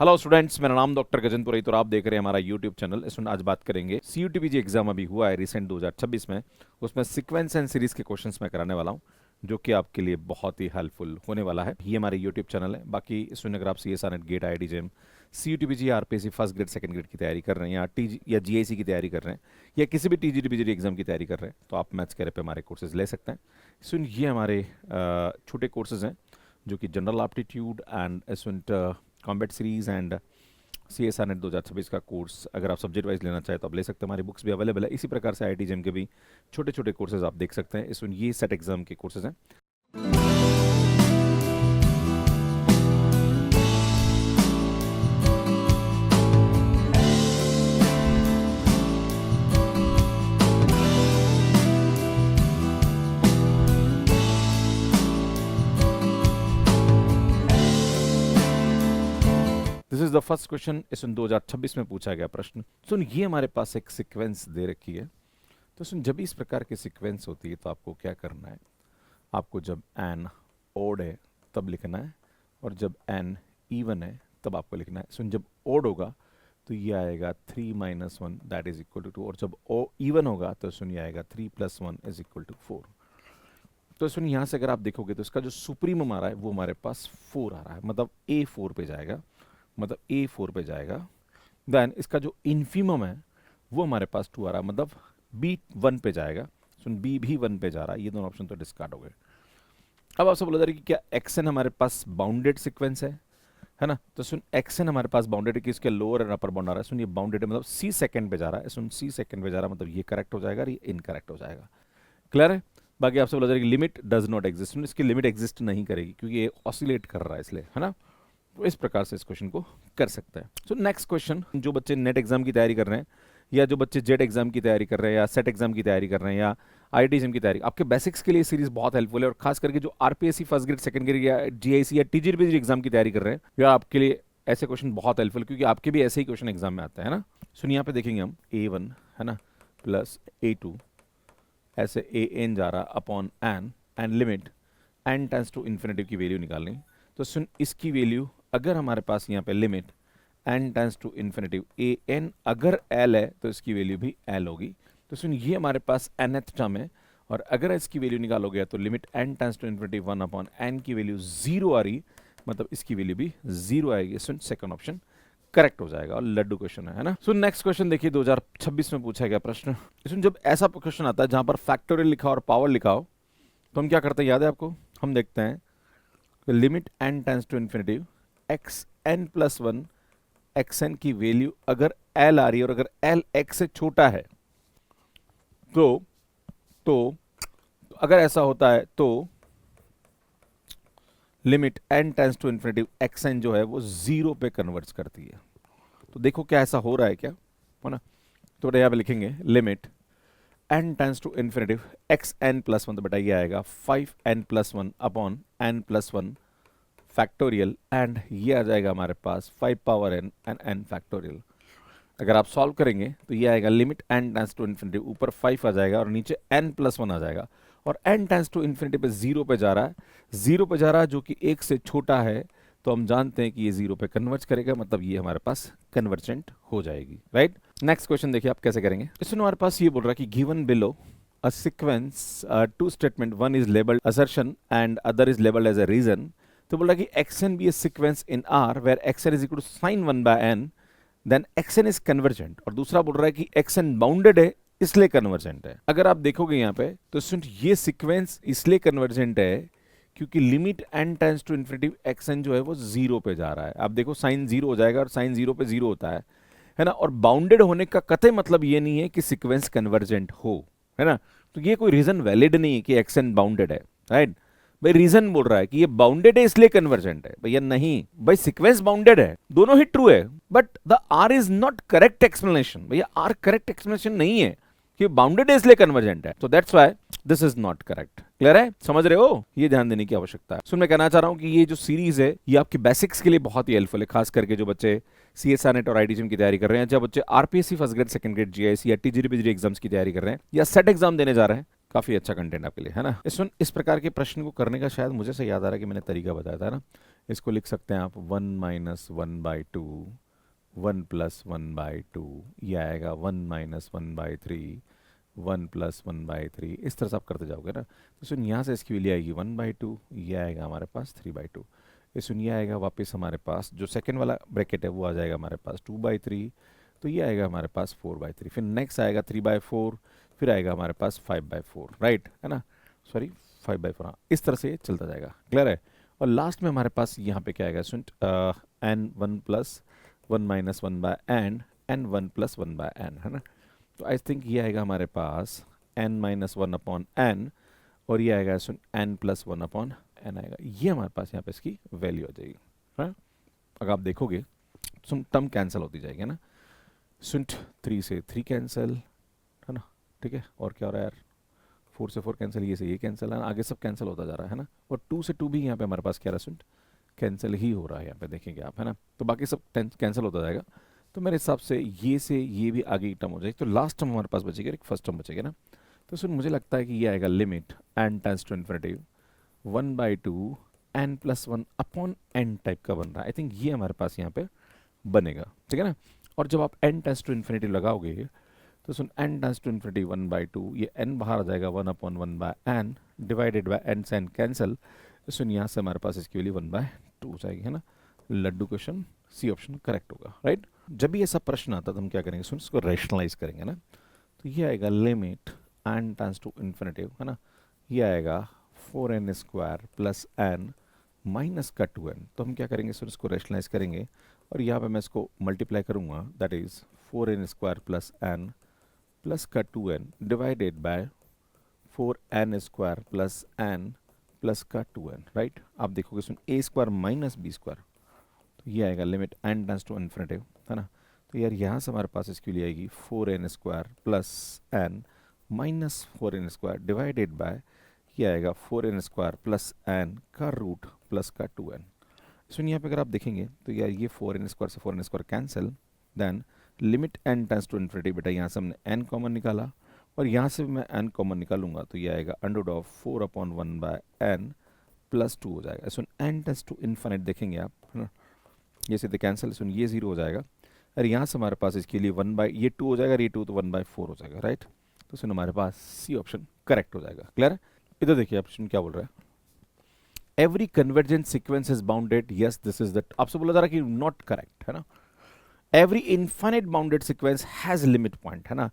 Hello students, मेरा नाम doctor Gajendra पुरोहित और आप देख रहे हैं हमारा यूट्यूब चैनल। इसमें आज बात करेंगे सीयूटीपीजी एग्जाम अभी हुआ है रिसेंट 2026 में, उसमें सीक्वेंस एंड सीरीज के क्वेश्चंस मैं कराने वाला हूं जो कि आपके लिए बहुत ही हेल्पफुल होने वाला है। ये हमारे यूट्यूब चैनल है। बाकी इसमें अगर आप CSR NET GATE IIT JAM CUTPG RPSC first grade second grade की तैयारी कर रहे हैं या टी या जीआईसी की तैयारी कर रहे हैं या किसी भी टीजीटीपीजी एग्जाम की तैयारी कर रहे हैं तो आप मैथ्स कैरियर पे हमारे कोर्सेज ले सकते हैं। सुन, ये हमारे छोटे कोर्सेज हैं जो कि general aptitude and combat series and CSR net 2026 का कोर्स अगर आप सब्जेक्ट वाइज लेना चाहें तो आप ले सकते हैं। हमारी बुक्स भी अवेलेबल है। इसी प्रकार से आईआईटी जेम के भी छोटे छोटे कोर्सेज आप देख सकते हैं। इसमें ये सेट एग्जाम के कोर्सेज हैं। This is the first question. इसमें 2026 में पूछा गया प्रश्न। सुन, ये हमारे पास एक सीक्वेंस दे रखी है। तो सुन, जब इस प्रकार की सीक्वेंस होती है तो आपको क्या करना है, आपको जब एन ओड है तब लिखना है और जब एन इवन है तब आपको लिखना है। सुन, जब ओड होगा तो ये आएगा 3 - 1 दैट इज इक्वल टू 2 और जब ओ इवन होगा तो सुन ये आएगा 3 + 1 इज इक्वल टू 4। तो सुन, यहाँ से अगर आप देखोगे तो इसका जो सुप्रीमम आ रहा है वो हमारे पास 4 आ रहा है, मतलब A4 पे जाएगा, मतलब A4 पे जाएगा। देन इसका जो इन्फीमम है वो हमारे पास 2 आ रहा है, मतलब B1 पे जाएगा। सुन, B भी 1 पे जा रहा है। ये दोनों ऑप्शन तो डिस्कार्ड हो गए। अब आपसे बोला जा रहा है कि क्या एक्सन हमारे पास बाउंडेड सीक्वेंस है ना। तो सुन, एक्सन हमारे पास बाउंडेड है कि इसके लोअर एंड अपर बाउंड आ रहा है। सुन, ये बाउंडेड है मतलब C सेकंड पे जा रहा है। सुन, C सेकंड पे जा रहा है मतलब ये करेक्ट हो जाएगा और ये इनकरेक्ट हो जाएगा। क्लियर है। बाकी आपसे बोला जा रहा है कि लिमिट डज नॉट एग्जिस्ट। इसकी लिमिट एग्जिस्ट नहीं करेगी क्योंकि ये ऑसिलेट कर रहा है इसलिए, है ना। तो इस प्रकार से इस क्वेश्चन को कर सकते हैं। सो नेक्स्ट क्वेश्चन, जो बच्चे नेट एग्जाम की तैयारी कर रहे हैं या जो बच्चे जेट एग्जाम की तैयारी कर रहे हैं या सेट एग्जाम की तैयारी कर रहे हैं या आईआईटी जेम की तैयारी, आपके बेसिक्स के लिए सीरीज बहुत हेल्पफुल है। और खास करके जो RPSC first grade second grade या जीआईसी या टीजीटीपीजी एग्जाम की तैयारी कर रहे हैं या आपके लिए ऐसे क्वेश्चन बहुत हेल्पफुल, क्योंकि आपके भी ऐसे ही क्वेश्चन एग्जाम में आते हैं ना। सुनिए, यहाँ पे देखेंगे हम A1 है ना प्लस A2 ऐसे AN जा रहा upon N and limit N tends to infinity की वैल्यू निकालनी। तो सुन, इसकी वैल्यू अगर हमारे पास यहाँ पे limit n tends to infinity an अगर l है तो इसकी वैल्यू भी l होगी। तो सुन, ये हमारे पास nth टर्म है और अगर इसकी वैल्यू निकालोगे तो limit n tends to infinity 1 upon n की वैल्यू 0 आ रही, मतलब इसकी वैल्यू भी 0 आएगी। सुन, सेकंड ऑप्शन करेक्ट हो जाएगा और लड्डू क्वेश्चन है ना। सुन, नेक्स्ट क्वेश्चन देखिए, 2026 में पूछा गया प्रश्न। सुन, जब ऐसा क्वेश्चन आता है जहां पर फैक्टोरियल लिखा और पावर लिखा हो तो हम क्या करते हैं, याद है आपको। हम देखते हैं limit n tends to infinity x n plus 1 x n की वैल्यू अगर l आ रही है और अगर l x से छोटा है तो अगर ऐसा होता है तो limit n tends to infinity x n जो है वो 0 पे कन्वर्ट करती है। तो देखो क्या ऐसा हो रहा है क्या, है ना। तो यहाँ पे लिखेंगे limit n tends to infinity x n plus 1, तो बेटा ये आएगा 5n + 1 upon n + 1 factorial and ये आ जाएगा हमारे पास 5 power n and n factorial. अगर आप सॉल्व करेंगे तो ये आएगा limit n tends to infinity ऊपर 5 आ जाएगा और नीचे n + 1 आ जाएगा और n टेंड्स टू इन्फिनिटी पे 0 पे जा रहा है, 0 पे जा रहा है जो कि 1 से छोटा है। तो हम जानते हैं कि ये 0 पे कन्वर्ट करेगा, मतलब ये हमारे पास कन्वर्जेंट हो जाएगी, राइट। नेक्स्ट क्वेश्चन देखिए आप कैसे करेंगे। इसमें हमारे पास ये बोल रहा है कि given below a sequence two statement, one is labeled assertion and other is labeled as a reason। तो बोल रहा है कि xn be a sequence in R where xn is equal to sin 1 by n then xn is convergent। और दूसरा बोल रहा है कि xn बाउंडेड है इसलिए कन्वर्जेंट है। अगर आप देखोगे यहाँ पे तो सुन, ये सीक्वेंस इसलिए कन्वर्जेंट है क्योंकि limit n tends to infinity xn जो है वो 0 पे जा रहा है। आप देखो साइन 0 हो जाएगा और साइन 0 पे 0 होता है ना। और बाउंडेड होने का कतई मतलब ये नहीं है कि सीक्वेंस कन्वर्जेंट हो, है ना। तो ये कोई रीजन वैलिड नहीं है कि एक्सन बाउंडेड है, राइट। भाई रीजन बोल रहा है कि ये बाउंडेड है इसलिए कन्वर्जेंट है, भैया नहीं, भाई सीक्वेंस बाउंडेड है, दोनों ही ट्रू है, but the R is not correct explanation. भैया आर करेक्ट एक्सप्लेनेशन नहीं है कि बाउंडेड है इसलिए कन्वर्जेंट है। तो that's why this is not correct. Clear है, समझ रहे हो, ये ध्यान देने की आवश्यकता है। सुन, मैं कहना चाह रहा हूं कि ये जो सीरीज है ये आपके बेसिक्स के लिए बहुत ही हेल्पफुल है, खास करके जो बच्चे सीएसआर नेट और आईआईटी जेम की तैयारी कर रहे हैं, जब बच्चे RPSC first grade second grade GIC या टीजीटीपीजी एग्जाम्स की तैयारी कर रहे हैं या सेट एग्जाम देने जा रहे हैं, काफी अच्छा कंटेंट आपके लिए, है ना। इस प्रकार के प्रश्न को करने का शायद मुझे से याद आ रहा है कि मैंने तरीका बताया था ना। इसको लिख सकते हैं आप 1 - 1/2, 1 + 1/2, ये आएगा 1 - 1/3, 1 + 1/3, इस तरह से आप करते जाओगे ना। तो सुन यहाँ से इसकी वैल्यू आएगी 1/2, ये आएगा हमारे पास 3/2। ये सुन ये आएगा वापस हमारे पास जो सेकंड वाला ब्रैकेट है वो आ जाएगा हमारे पास 2/3, तो ये आएगा हमारे पास 4/3। फिर नेक्स्ट आएगा 3/4, फिर आएगा हमारे पास 5/4, राइट है ना, सॉरी 5/4, हाँ इस तरह से ये चलता जाएगा, क्लियर है। और लास्ट में हमारे पास यहाँ पे क्या आएगा सुन, n 1 + 1 - 1/n, n 1 + 1/n है ना। तो आई थिंक ये आएगा हमारे पास n - 1/n, और ये आएगा सुन n + 1/n आएगा, ये हमारे पास यहाँ पे इसकी वैल्यू आ जाएगी। हाँ अगर आप देखोगे सुन टर्म कैंसिल होती जाएगी ना, सुन 3 से 3 कैंसिल है ना, ठीक है, और क्या हो रहा है यार, 4 से 4 कैंसिल, ये से ये कैंसिल है ना, आगे सब कैंसिल होता जा रहा है ना, और 2 से 2 भी यहाँ पे हमारे पास क्या रहा सुन कैंसिल ही हो रहा है यहाँ पे देखेंगे आप है ना, तो बाकी सब कैंसिल होता जाएगा। तो मेरे हिसाब से ये भी आगे की टर्म हो जाएगी, तो लास्ट टर्म हमारे पास बचेगा, एक फर्स्ट टर्म बचेगा ना। तो सुन मुझे लगता है कि ये आएगा limit n tends to infinity 1/2 n + 1/n type का बन रहा है। आई थिंक ये हमारे पास यहाँ पे बनेगा, ठीक है ना। और जब आप n टेंड्स टू इन्फिनिटी लगाओगे तो सुन n टेंड्स टू इन्फिनिटी 1/2, ये n बाहर आ जाएगा 1/1/n डिवाइडेड बाय n से n कैंसिल, सुन यहाँ से हमारे पास इसकी वैल्यू 1/2 जाएगी है ना। लड्डू क्वेश्चन सी ऑप्शन करेक्ट होगा, राइट। जब भी ऐसा प्रश्न आता है तो हम क्या करेंगे सुन, इसको रैशनलाइज करेंगे ना। तो ये आएगा limit n tends to infinity है ना, ये आएगा 4n² + n माइनस का 2n। तो हम क्या करेंगे सर, इसको रैशनलाइज करेंगे और यहाँ पे मैं इसको मल्टीप्लाई करूँगा, that is 4n² + n plus का 2n divided by 4n² + n plus का 2n, राइट। आप देखोगे सुन a² - b², तो ये आएगा limit n tends to infinity है ना। तो यार यहाँ से हमारे पास इसके लिए आएगी 4n² + n minus 4n² divided by, ये आएगा 4n² + n का रूट प्लस का 2n। सुन यहाँ पे अगर आप देखेंगे तो यार ये 4n² से 4n² cancel, then limit n tends to infinity, बेटा यहाँ से हमने n कॉमन निकाला और यहाँ से भी मैं n कॉमन निकालूंगा, तो ये आएगा √4/1/n + 2 हो जाएगा। सुन n टेंड्स टू इन्फिनिट देखेंगे आप है ना, ये सीधे कैंसिल, सुन ये 0 हो जाएगा और यहाँ से हमारे पास इसके लिए 1/, ये 2 हो जाएगा, ये 2 तो 1/4 हो जाएगा, राइट। तो सुन हमारे पास सी ऑप्शन करेक्ट हो जाएगा, क्लियर है। इधर देखिए ऑप्शन क्या बोल रहा है, every convergent sequence is bounded, yes this is that. आपसे बोला जा रहा है कि नॉट करेक्ट है ना, every infinite bounded sequence has limit point है ना।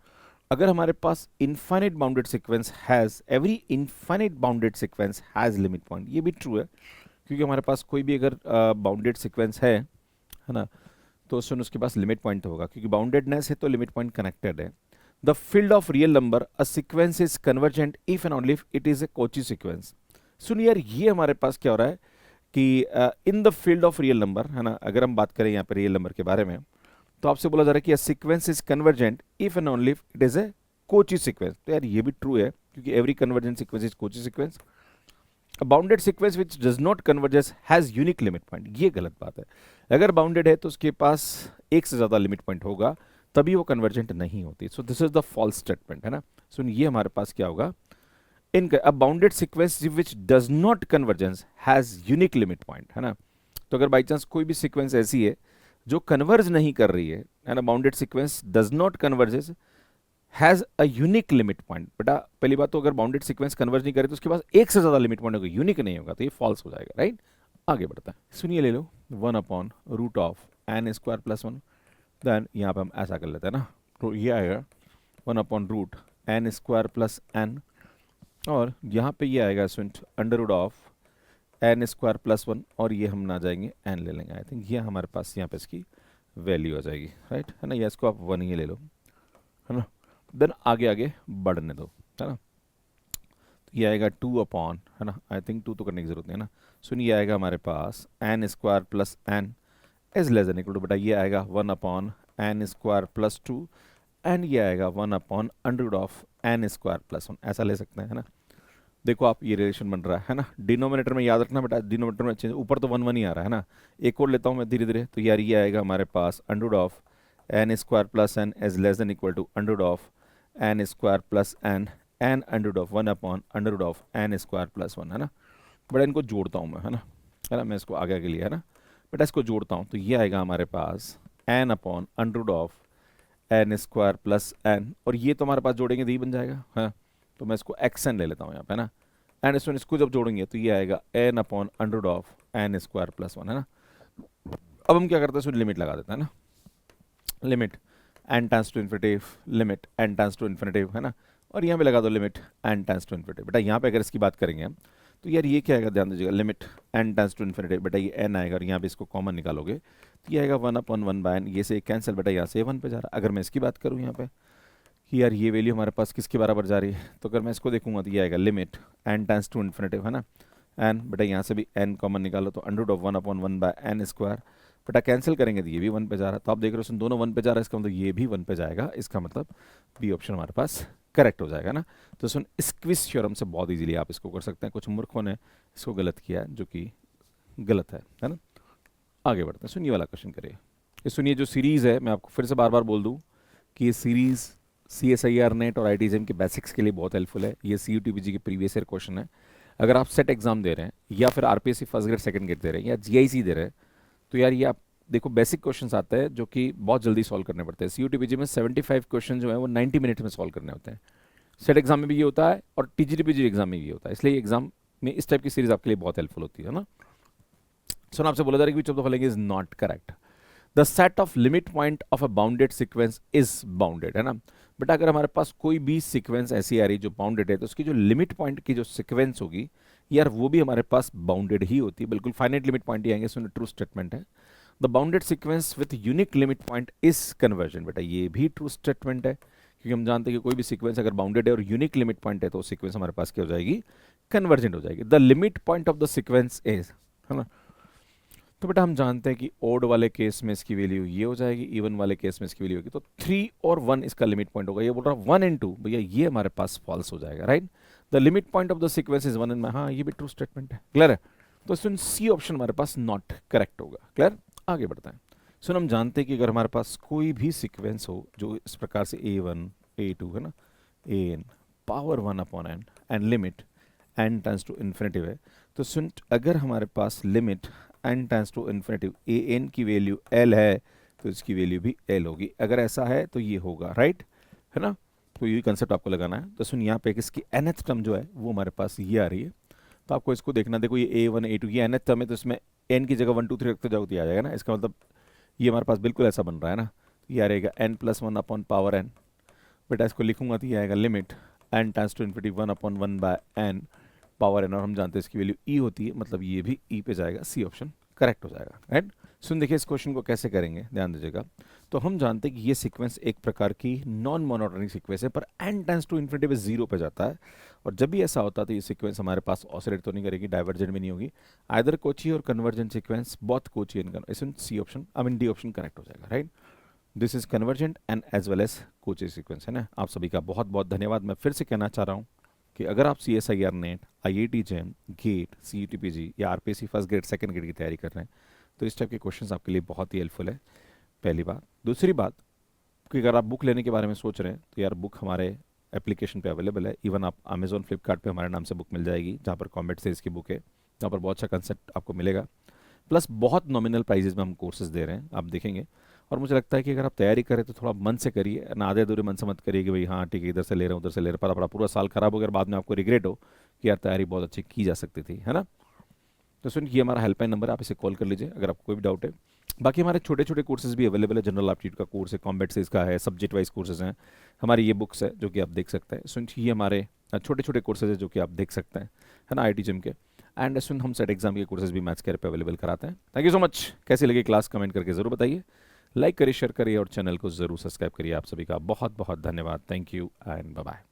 अगर हमारे पास infinite bounded sequence has, every infinite bounded sequence has limit point, ये भी ट्रू है, क्योंकि हमारे पास कोई भी अगर बाउंडेड सीक्वेंस है ना, तो सुन उसके पास लिमिट पॉइंट होगा, क्योंकि बाउंडेडनेस है तो लिमिट पॉइंट कनेक्टेड है। The field of real number a sequence is convergent if and only if it is a Cauchy sequence. सुन यार ये हमारे पास क्या हो रहा है कि in the field of real number है ना, अगर हम बात करें यहाँ पे रियल नंबर के बारे में, तो आपसे बोला जा रहा है कि sequence is convergent if and only if it is a Cauchy sequence. तो यार ये भी ट्रू है, क्योंकि every convergent sequence is Kochi sequence. A bounded sequence which does not converges has unique limit point, ये गलत बात है। अगर बाउंडेड है तो उसके पास एक से ज्यादा लिमिट पॉइंट होगा, तभी वो कन्वर्जेंट नहीं होती। So this is the false statement है ना। सो ये हमारे पास क्या होगा, in a bounded sequence which does not convergence has unique limit point है ना। तो अगर बाई चांस कोई भी सीक्वेंस ऐसी है जो कन्वर्ज नहीं कर रही है ना, bounded sequence does not converges has a unique limit point. बेटा पहली बात तो अगर बाउंडेड सीक्वेंस कन्वर्ज नहीं करे तो उसके पास एक से ज्यादा लिमिट पॉइंट होगा, यूनिक नहीं होगा, तो ये फॉल्स हो जाएगा, राइट। आगे बढ़ता है, सुनिए ले लो 1/√n² + 1, देन यहाँ पे हम ऐसा कर लेते हैं ना, तो ये आएगा 1/√n² + n, और यहाँ पे ये आएगा √n² + 1, और ये हम ना जाएंगे n ले लेंगे। आई थिंक ये हमारे पास यहाँ पे इसकी वैल्यू आ जाएगी, राइट है ना, या इसको आप 1 ही ले लो है ना। देन आगे आगे बढ़ने दो है ना, तो ये आएगा 2/, है ना, आई थिंक 2 तो करने की जरूरत नहीं है ना। सुन ये आएगा हमारे पास n² + n is less than equal to, बेटा ये आएगा 1/n² + 2, एंड ये आएगा 1/√n² + 1, ऐसा ले सकते हैं है ना। देखो आप ये रिलेशन बन रहा है ना, डिनोमिनेटर में याद रखना बेटा, डिनोमिनेटर में चेंज, ऊपर तो 1 1 ही आ रहा है ना। एक और लेता हूँ मैं धीरे धीरे, तो यार ये आएगा हमारे पास √n² + n is less than equal to √n² + n and √1/√n² + 1 है ना। बड़ा इनको जोड़ता हूँ मैं है ना, है ना, मैं इसको आगे के लिए है ना, बेटा इसको जोड़ता हूँ तो ये आएगा हमारे पास n upon under of n square plus n, और ये तो हमारे पास जोड़ेंगे तो ये बन जाएगा, है तो मैं इसको xn ले लेता हूँ यहाँ पे, है ना, एंड इसको जब जोड़ेंगे तो ये आएगा n upon under of n square plus 1, है ना। अब हम क्या करते हैं, इसमें लिमिट लगा देते हैं ना, limit n tends to infinity, limit n tends to infinity, है ना, और यहाँ पे लगा दो limit n tends to infinity. बेटा यहाँ पे अगर इसकी बात करेंगे हम तो यार ये क्या आएगा, ध्यान दीजिएगा, limit n tends to infinity, बेटा ये n आएगा और यहाँ पे इसको कॉमन निकालोगे तो ये आएगा 1/1/n, ये से कैंसिल, बेटा यहाँ से 1 पे जा रहा है। अगर मैं इसकी बात करूँ यहाँ पे कि यार ये वैल्यू हमारे पास किसके बराबर जा रही है, तो अगर मैं इसको देखूंगा तो ये आएगा limit n tends to infinity, है ना, n, बेटा यहाँ से भी n कॉमन निकालो तो अंडर ऑफ 1/1/n स्क्वायर, बेटा कैंसिल करेंगे तो ये भी 1 पे जा रहा है, तो आप देख रहे हो दोनों 1 पे जा रहा है, इसका मतलब ये भी 1 पे जाएगा, इसका मतलब बी ऑप्शन हमारे पास करेक्ट हो जाएगा ना। तो सुन स्क्विज थ्योरम से बहुत इजीली आप इसको कर सकते हैं, कुछ मूर्खों ने इसको गलत किया है जो कि गलत है ना। आगे बढ़ते हैं, सुनिए वाला क्वेश्चन करिए। ये सुनिए, जो सीरीज है मैं आपको फिर से बार बार बोल दूं कि ये सीरीज CSIR नेट और IITJM के बेसिक्स के लिए बहुत हेल्पफुल है। ये CUTPG के प्रीवियस ईयर क्वेश्चन है। अगर आप सेट एग्जाम दे रहे हैं या फिर RPSC first grade second grade दे रहे हैं या GIC दे रहे हैं तो यार ये आप देखो बेसिक क्वेश्चंस आते हैं जो कि बहुत जल्दी सॉल्व करने पड़ते हैं। CUTPG में 75 क्वेश्चन जो है वो 90 मिनट में सॉल्व करने होते हैं। सेट एग्जाम में भी ये होता है और TGTPG एग्जाम में भी ये होता है, इसलिए एग्जाम में इस टाइप की सीरीज आपके लिए बहुत हेल्पफुल होती है ना। सो आपसे बोला जा रहा है कि which of the following is not correct. The set of limit point of a bounded sequence is bounded, है ना। बट अगर हमारे पास कोई भी सीक्वेंस ऐसी आ रही जो बाउंडेड है तो उसकी जो लिमिट पॉइंट की जो सीक्वेंस होगी यार वो भी हमारे पास बाउंडेड ही होती है, बिल्कुल फाइनाइट लिमिट पॉइंट ही आएंगे। सुनो ट्रू स्टेटमेंट है, the bounded sequence with unique limit point is convergent. बेटा ये भी ट्रू स्टेटमेंट है क्योंकि हम जानते हैं कि कोई भी सीक्वेंस अगर बाउंडेड है और यूनिक लिमिट पॉइंट है तो सीक्वेंस हमारे पास क्या हो जाएगी, कन्वर्जेंट हो जाएगी। The limit point of the sequence is, है ना। तो बेटा हम जानते हैं कि ओड वाले केस में इसकी वैल्यू ये हो जाएगी, इवन वाले केस में इसकी वैल्यू होगी, तो 3 और 1 इसका लिमिट पॉइंट होगा। ये बोल रहा है 1 and 2, भैया ये हमारे पास फॉल्स हो जाएगा, right. The limit point of the sequence is 1 and, हाँ ये भी ट्रू स्टेटमेंट है, क्लियर है। तो सुन सी ऑप्शन हमारे पास नॉट करेक्ट होगा, क्लियर। आगे बढ़ते हैं। सुन हम जानते हैं कि अगर हमारे पास कोई भी सीक्वेंस हो जो इस प्रकार से A1 A2 है ना, an power 1/n and limit n tends to infinity है, तो सुन अगर हमारे पास limit n tends to infinity an की वैल्यू l है तो इसकी वैल्यू भी l होगी। अगर ऐसा है तो ये होगा, राइट, है ना। तो ये कंसेप्ट आपको लगाना है। तो सुन यहाँ पे इसकी nth टर्म जो है वो हमारे पास ये आ रही है, तो आपको इसको देखना। देखो ये A1 A2 ये nth टर्म है तो इसमें n की जगह 1 2 3 रखते जाओ तो ये आ जाएगा ना। इसका मतलब ये हमारे पास बिल्कुल ऐसा बन रहा है ना, ये आ रहेगा n+1/n। बेटा इसको लिखूंगा तो ये आएगा limit n tends to infinity 1/1/n power n, और हम जानते हैं इसकी वैल्यू e होती है, मतलब ये भी e पे जाएगा, सी ऑप्शन करेक्ट हो जाएगा, राइट। सुन देखिए इस क्वेश्चन को कैसे करेंगे, ध्यान दीजिएगा। तो हम जानते हैं कि ये सीक्वेंस एक प्रकार की नॉन मोनोटोनिक सीक्वेंस है, पर n टेंस टू इन्फिनिटी पे 0 पे जाता है, और जब भी ऐसा होता है तो ये सीक्वेंस हमारे पास ऑसिलेट तो नहीं करेगी, डाइवर्जेंट भी नहीं होगी, आइदर कोची और convergent sequence, both Cauchy and convergent, C option I mean D option correct हो जाएगा, right. This is convergent and as well as Cauchy sequence, है ना। आप सभी का बहुत बहुत धन्यवाद। मैं फिर से कहना चाह रहा हूँ कि अगर आप CSIR NET, IITJM, GATE, CUTPG या RPSC first grade second grade की तैयारी कर रहे हैं तो इस टाइप के क्वेश्चंस आपके लिए बहुत ही हेल्पफुल है, पहली बात। दूसरी बात कि अगर आप बुक लेने के बारे में सोच रहे हैं तो यार बुक हमारे एप्लीकेशन पे अवेलेबल है। इवन आप Amazon फ्लिपकार्ट पे हमारे नाम से बुक मिल जाएगी, जहाँ पर कॉम्बैट सीरीज की बुक है, जहाँ पर बहुत अच्छा कंसेप्ट आपको मिलेगा, प्लस बहुत नॉमिनल प्राइजेज में हम कोर्सेज दे रहे हैं, आप देखेंगे। और मुझे लगता है कि अगर आप तैयारी करें तो थोड़ा मन से करिए ना, आधे अधूरे मन से मत करिए कि भाई हाँ ठीक है इधर से ले रहा हूँ उधर से ले रहा, पड़ा पूरा साल खराब हो गया, बाद में आपको रिग्रेट हो कि यार तैयारी बहुत अच्छी की जा सकती थी, है ना। तो सुन ये हमारा हेल्पलाइन नंबर है, आप इसे कॉल कर लीजिए अगर आपको कोई भी डाउट है। बाकी हमारे छोटे छोटे कोर्सेज भी अवेलेबल है, जनरल एप्टीट्यूड का कोर्स है, कॉम्बैट सीरीज का है, सब्जेक्ट वाइज कोर्सेज हैं, हमारी ये बुक्स है जो कि आप देख सकते हैं। सुन ये हमारे छोटे छोटे कोर्सेज है जो कि आप देख सकते हैं, है ना, IITJM के। एंड सुन हम सेट एग्जाम के कोर्सेज भी मैथ्स केयर पे अवेलेबल कराते हैं। Thank you so much. कैसी लगी क्लास कमेंट करके जरूर बताइए, लाइक करिए, शेयर करिए और चैनल को जरूर सब्सक्राइब करिए। आप सभी का बहुत बहुत धन्यवाद। Thank you and bye bye.